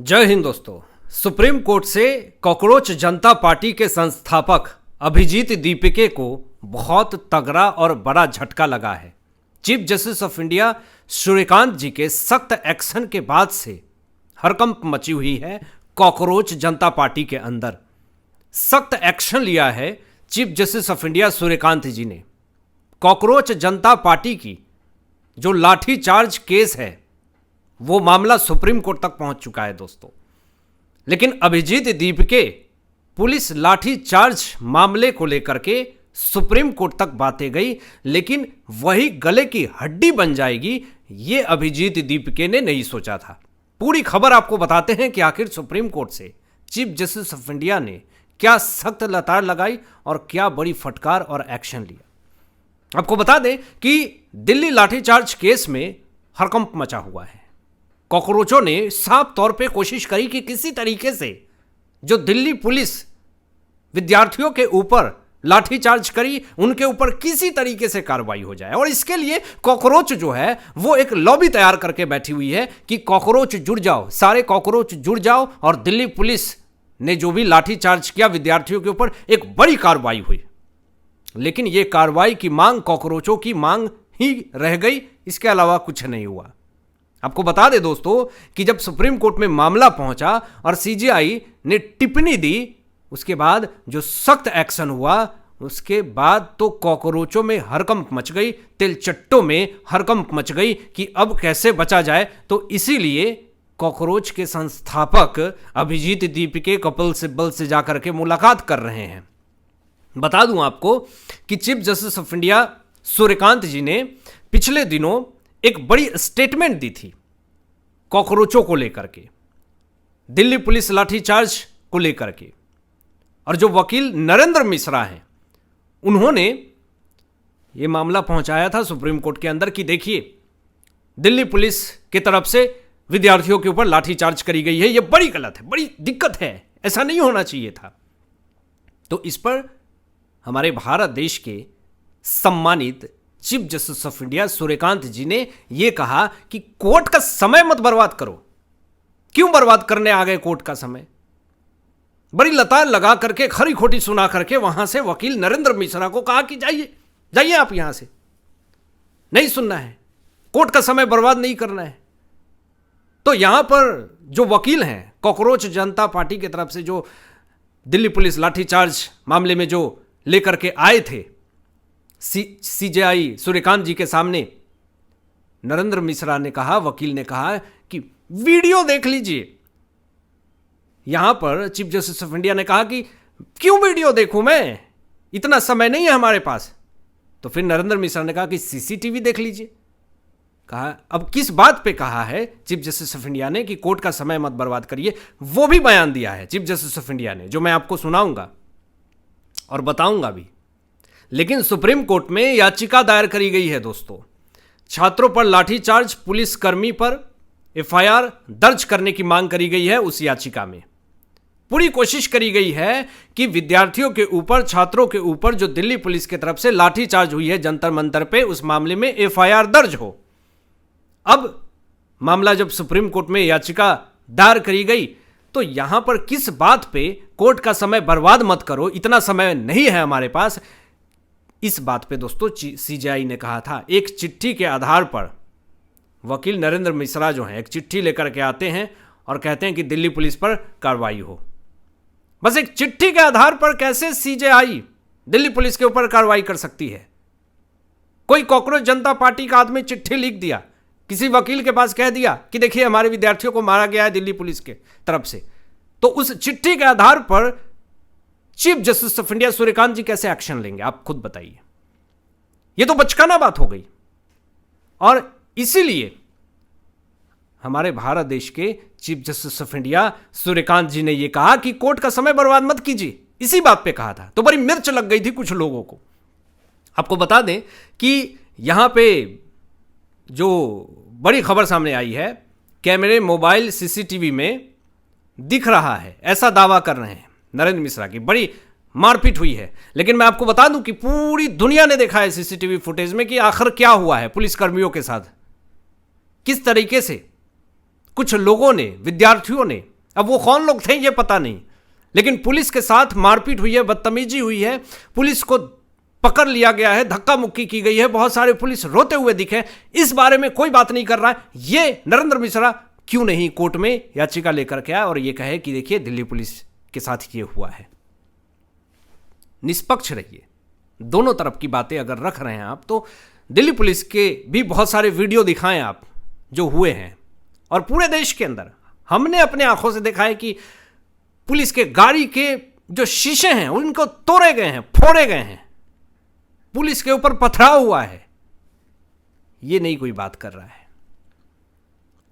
जय हिंद दोस्तों। Supreme court से कॉकरोच जनता पार्टी के संस्थापक अभिजीत दीपिके को बहुत तगड़ा और बड़ा झटका लगा है। Chief justice of India Suryakant ji के सख्त एक्शन के बाद से हड़कंप मची हुई है कॉकरोच जनता पार्टी के अंदर। सख्त एक्शन लिया है chief justice of India Suryakant ji ने। कॉकरोच जनता पार्टी की जो लाठीचार्ज केस है वो मामला सुप्रीम कोर्ट तक पहुंच चुका है दोस्तों। लेकिन अभिजीत दीपिके पुलिस लाठीचार्ज मामले को लेकर के सुप्रीम कोर्ट तक बातें गई, लेकिन वही गले की हड्डी बन जाएगी ये अभिजीत दीपिके ने नहीं सोचा था। पूरी खबर आपको बताते हैं कि आखिर सुप्रीम कोर्ट से चीफ जस्टिस ऑफ इंडिया ने क्या सख्त लताड़ लगाई और क्या बड़ी फटकार और एक्शन लिया। आपको बता दें कि दिल्ली लाठीचार्ज केस में हड़कंप मचा हुआ है। कॉकरोचों ने साफ तौर पे कोशिश करी कि किसी तरीके से जो दिल्ली पुलिस विद्यार्थियों के ऊपर लाठीचार्ज करी उनके ऊपर किसी तरीके से कार्रवाई हो जाए। और इसके लिए कॉकरोच जो है वो एक लॉबी तैयार करके बैठी हुई है कि कॉकरोच जुड़ जाओ, सारे कॉकरोच जुड़ जाओ। और दिल्ली पुलिस ने जो भी लाठीचार्ज किया विद्यार्थियों के ऊपर, एक बड़ी कार्रवाई हुई। लेकिन यह कार्रवाई की मांग कॉकरोचों की मांग ही रह गई, इसके अलावा कुछ नहीं हुआ। आपको बता दें दोस्तों कि जब सुप्रीम कोर्ट में मामला पहुंचा और सीजेआई ने टिप्पणी दी, उसके बाद जो सख्त एक्शन हुआ, उसके बाद तो कॉकरोचों में हड़कंप मच गई, तिलचट्टों में हड़कंप मच गई कि अब कैसे बचा जाए। तो इसीलिए कॉकरोच के संस्थापक अभिजीत दीपिके कपिल सिब्बल से जाकर के मुलाकात कर रहे हैं। बता दूं आपको कि chief justice of India Suryakant ji ने पिछले दिनों एक बड़ी स्टेटमेंट दी थी कॉकरोचों को लेकर के, दिल्ली पुलिस लाठीचार्ज को लेकर के। और जो वकील नरेंद्र मिश्रा हैं उन्होंने यह मामला पहुंचाया था सुप्रीम कोर्ट के अंदर कि देखिए दिल्ली पुलिस की तरफ से विद्यार्थियों के ऊपर लाठीचार्ज करी गई है, यह बड़ी गलत है, बड़ी दिक्कत है, ऐसा नहीं होना चाहिए था। तो इस पर हमारे भारत देश के सम्मानित chief justice of India Suryakant ji ने यह कहा कि कोर्ट का समय मत बर्बाद करो। क्यों बर्बाद करने आ गए कोर्ट का समय? बड़ी लताड़ लगा करके खरी खोटी सुना करके वहां से वकील नरेंद्र मिश्रा को कहा कि जाइए जाइए आप यहां से, नहीं सुनना है, कोर्ट का समय बर्बाद नहीं करना है। तो यहां पर जो वकील हैं कॉकरोच जनता पार्टी की तरफ से, जो दिल्ली पुलिस लाठीचार्ज मामले में जो लेकर के आए थे सीजेआई सूर्यकांत जी के सामने, नरेंद्र मिश्रा ने कहा, वकील ने कहा कि वीडियो देख लीजिए। यहां पर चीफ जस्टिस ऑफ इंडिया ने कहा कि क्यों वीडियो देखूं मैं, इतना समय नहीं है हमारे पास। तो फिर नरेंद्र मिश्रा ने कहा कि सीसीटीवी देख लीजिए। कहा अब किस बात पे कहा है चीफ जस्टिस ऑफ इंडिया ने कि कोर्ट का समय मत बर्बाद करिए, वो भी बयान दिया है चीफ जस्टिस ऑफ इंडिया ने, जो मैं आपको सुनाऊंगा और बताऊंगा भी। लेकिन सुप्रीम कोर्ट में याचिका दायर करी गई है दोस्तों। छात्रों पर लाठीचार्ज, पुलिसकर्मी पर एफआईआर दर्ज करने की मांग करी गई है। उस याचिका में पूरी कोशिश करी गई है कि विद्यार्थियों के ऊपर, छात्रों के ऊपर जो दिल्ली पुलिस की तरफ से लाठीचार्ज हुई है जंतर मंतर पे, उस मामले में एफआईआर दर्ज हो। अब मामला जब सुप्रीम कोर्ट में याचिका दायर करी गई तो यहां पर किस बात पे कोर्ट का समय बर्बाद मत करो, इतना समय नहीं है हमारे पास, इस बात पे दोस्तों सीजेआई ने कहा था। एक चिट्ठी के आधार पर वकील नरेंद्र मिश्रा जो हैं एक चिट्ठी लेकर के आते हैं और कहते हैं कि दिल्ली पुलिस पर कार्रवाई हो। बस एक चिट्ठी के आधार पर कैसे सीजेआई दिल्ली पुलिस के ऊपर कार्रवाई कर सकती है? कोई कॉकरोच जनता पार्टी का आदमी चिट्ठी लिख दिया, किसी वकील के पास कह दिया कि देखिए हमारे विद्यार्थियों को मारा गया है दिल्ली पुलिस के तरफ से, तो उस चिट्ठी के आधार पर chief justice of India Suryakant ji कैसे एक्शन लेंगे? आप खुद बताइए। यह तो बचकाना बात हो गई। और इसीलिए हमारे भारत देश के chief justice of India Suryakant ji ने यह कहा कि कोर्ट का समय बर्बाद मत कीजिए, इसी बात पे कहा था। तो बड़ी मिर्च लग गई थी कुछ लोगों को। आपको बता दें कि यहां पे जो बड़ी खबर सामने आई है, कैमरे, मोबाइल, सीसीटीवी में दिख रहा है, ऐसा दावा कर रहे हैं नरेंद्र मिश्रा की। बड़ी मारपीट हुई है। लेकिन मैं आपको बता दूं कि पूरी दुनिया ने देखा है सीसीटीवी फुटेज में कि आखिर क्या हुआ है पुलिसकर्मियों के साथ, किस तरीके से कुछ लोगों ने, विद्यार्थियों ने अब वो कौन लोग थे ये पता नहीं, लेकिन पुलिस के साथ मारपीट हुई है, बदतमीजी हुई है, पुलिस को पकड़ लिया गया है, धक्का मुक्की की गई है, बहुत सारे पुलिस रोते हुए दिखे। इस बारे में कोई बात नहीं कर रहा है। ये नरेंद्र मिश्रा क्यों नहीं कोर्ट में याचिका लेकर के आया और ये कहे कि देखिए दिल्ली पुलिस के साथ ये हुआ है। निष्पक्ष रहिए, दोनों तरफ की बातें अगर रख रहे हैं आप, तो दिल्ली पुलिस के भी बहुत सारे वीडियो दिखाएं आप जो हुए हैं। और पूरे देश के अंदर हमने अपने आंखों से देखा है कि पुलिस के गाड़ी के जो शीशे हैं उनको तोड़े गए हैं, फोड़े गए हैं, पुलिस के ऊपर पथराव हुआ है। ये नहीं कोई बात कर रहा है,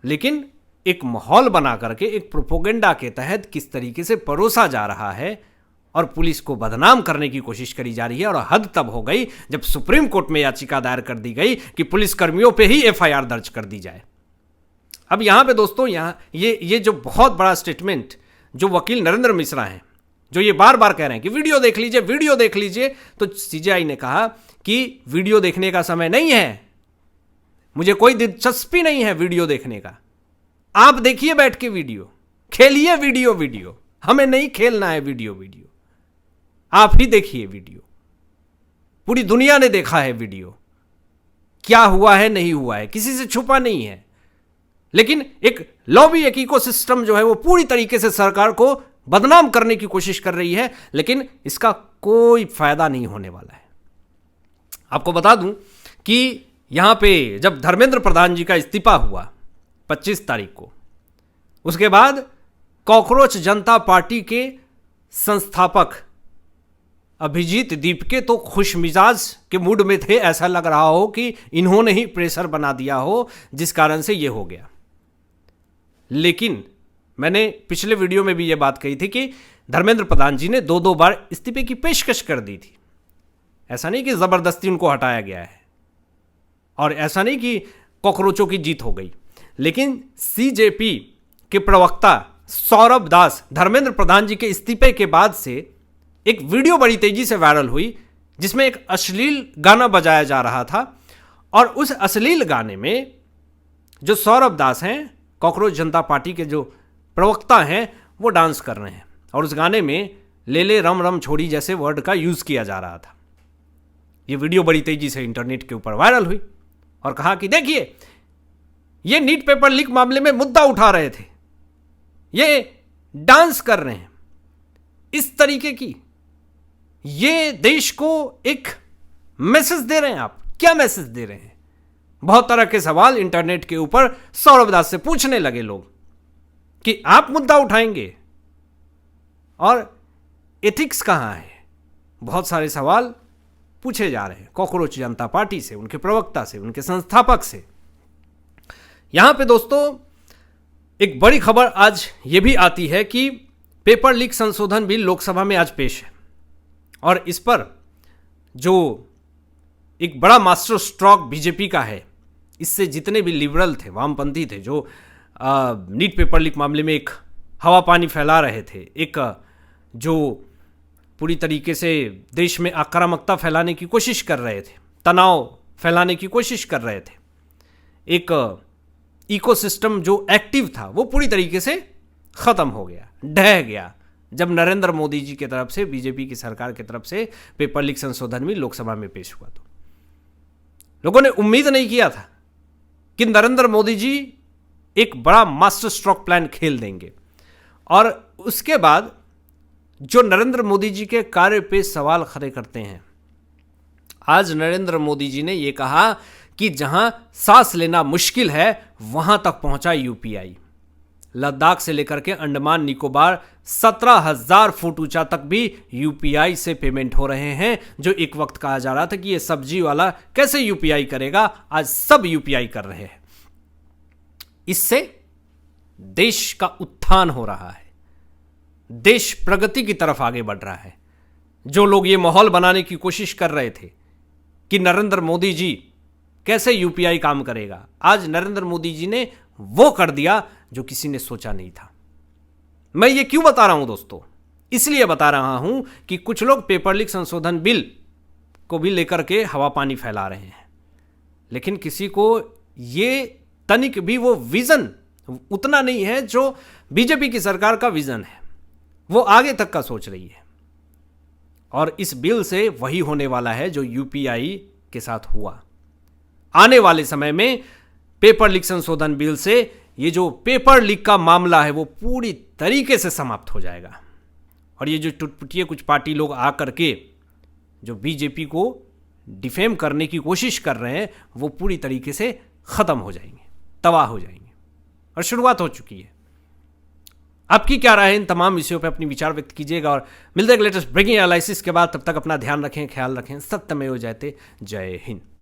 लेकिन एक माहौल बना करके एक प्रोपोगेंडा के तहत किस तरीके से परोसा जा रहा है और पुलिस को बदनाम करने की कोशिश करी जा रही है। और हद तब हो गई जब सुप्रीम कोर्ट में याचिका दायर कर दी गई कि पुलिस कर्मियों पे ही एफआईआर दर्ज कर दी जाए। अब यहां पे दोस्तों, यहां ये जो बहुत बड़ा स्टेटमेंट जो वकील नरेंद्र मिश्रा हैं, जो ये बार बार कह रहे हैं कि वीडियो देख लीजिए, वीडियो देख लीजिए, तो सीजेआई ने कहा कि वीडियो देखने का समय नहीं है, मुझे कोई दिलचस्पी नहीं है वीडियो देखने का। आप देखिए बैठ के वीडियो, खेलिए वीडियो, हमें नहीं खेलना है वीडियो, आप ही देखिए वीडियो। पूरी दुनिया ने देखा है वीडियो, क्या हुआ है नहीं हुआ है, किसी से छुपा नहीं है। लेकिन एक लॉबी, एक इकोसिस्टम जो है वो पूरी तरीके से सरकार को बदनाम करने की कोशिश कर रही है, लेकिन इसका कोई फायदा नहीं होने वाला है। आपको बता दूं कि यहां पे जब धर्मेंद्र प्रधान जी का इस्तीफा हुआ 25 तारीख को, उसके बाद कॉकरोच जनता पार्टी के संस्थापक अभिजीत दीपके तो खुश मिजाज के मूड में थे, ऐसा लग रहा हो कि इन्होंने ही प्रेशर बना दिया हो जिस कारण से यह हो गया। लेकिन मैंने पिछले वीडियो में भी यह बात कही थी कि धर्मेंद्र प्रधान जी ने 2 बार इस्तीफे की पेशकश कर दी थी। ऐसा नहीं कि जबरदस्ती उनको हटाया गया है, और ऐसा नहीं कि कॉकरोचों की जीत हो गई। लेकिन सीजेपी के प्रवक्ता सौरभ दास धर्मेंद्र प्रधान जी के इस्तीफे के बाद से एक वीडियो बड़ी तेजी से वायरल हुई, जिसमें एक अश्लील गाना बजाया जा रहा था, और उस अश्लील गाने में जो सौरभ दास हैं, कॉकरोच जनता पार्टी के जो प्रवक्ता हैं, वो डांस कर रहे हैं, और उस गाने में ले ले रम रम छोड़ी जैसे वर्ड का यूज किया जा रहा था। ये वीडियो बड़ी तेजी से इंटरनेट के ऊपर वायरल हुई और कहा कि देखिए, ये नीट पेपर लीक मामले में मुद्दा उठा रहे थे, ये डांस कर रहे हैं। इस तरीके की ये देश को एक मैसेज दे रहे हैं। आप क्या मैसेज दे रहे हैं? बहुत तरह के सवाल इंटरनेट के ऊपर सौरभ दास से पूछने लगे लोग कि आप मुद्दा उठाएंगे और एथिक्स कहां है। बहुत सारे सवाल पूछे जा रहे हैं कॉकरोच जनता पार्टी से, उनके प्रवक्ता से, उनके संस्थापक से। यहां पे दोस्तों एक बड़ी खबर आज ये भी आती है कि पेपर लीक संशोधन बिल लोकसभा में आज पेश है, और इस पर जो एक बड़ा मास्टर स्ट्रोक बीजेपी का है, इससे जितने भी लिबरल थे, वामपंथी थे, जो नीट पेपर लीक मामले में एक हवा पानी फैला रहे थे, एक जो पूरी तरीके से देश में आक्रामकता फैलाने की कोशिश कर रहे थे, तनाव फैलाने की कोशिश कर रहे थे, एक इकोसिस्टम जो एक्टिव था वो पूरी तरीके से खत्म हो गया, ढह गया, जब नरेंद्र मोदी जी की तरफ से, बीजेपी की सरकार की तरफ से पेपर लीक संशोधन भी लोकसभा में पेश हुआ। तो लोगों ने उम्मीद नहीं किया था कि नरेंद्र मोदी जी एक बड़ा मास्टर स्ट्रोक प्लान खेल देंगे, और उसके बाद जो नरेंद्र मोदी जी के कार्य पे सवाल खड़े करते हैं। आज नरेंद्र मोदी जी ने यह कहा कि जहां सांस लेना मुश्किल है वहां तक पहुंचा यूपीआई। लद्दाख से लेकर के अंडमान निकोबार 17,000 फुट ऊंचा तक भी यूपीआई से पेमेंट हो रहे हैं। जो एक वक्त कहा जा रहा था कि ये सब्जी वाला कैसे यूपीआई करेगा, आज सब यूपीआई कर रहे हैं। इससे देश का उत्थान हो रहा है, देश प्रगति की तरफ आगे बढ़ रहा है। जो लोग ये माहौल बनाने की कोशिश कर रहे थे कि नरेंद्र मोदी जी कैसे यूपीआई काम करेगा, आज नरेंद्र मोदी जी ने वो कर दिया जो किसी ने सोचा नहीं था। मैं ये क्यों बता रहा हूं दोस्तों? इसलिए बता रहा हूं कि कुछ लोग पेपर लीक संशोधन बिल को भी लेकर के हवा पानी फैला रहे हैं, लेकिन किसी को ये तनिक भी वो विजन, उतना नहीं है जो बीजेपी की सरकार का विजन है। वो आगे तक का सोच रही है और इस बिल से वही होने वाला है जो यूपीआई के साथ हुआ। आने वाले समय में पेपर लीक संशोधन बिल से ये जो पेपर लीक का मामला है वो पूरी तरीके से समाप्त हो जाएगा और ये जो टुटपुटिये कुछ पार्टी लोग आकर के जो बीजेपी को डिफेम करने की कोशिश कर रहे हैं वो पूरी तरीके से ख़त्म हो जाएंगे, तबाह हो जाएंगे और शुरुआत हो चुकी है। आपकी क्या राय है इन तमाम विषयों पे अपनी विचार व्यक्त कीजिएगा और मिलते हैं लेटेस्ट ब्रेकिंग एनालिसिस के बाद। तब तक अपना ध्यान रखें, ख्याल रखें। सत्यमेव जयते। जय हिंद।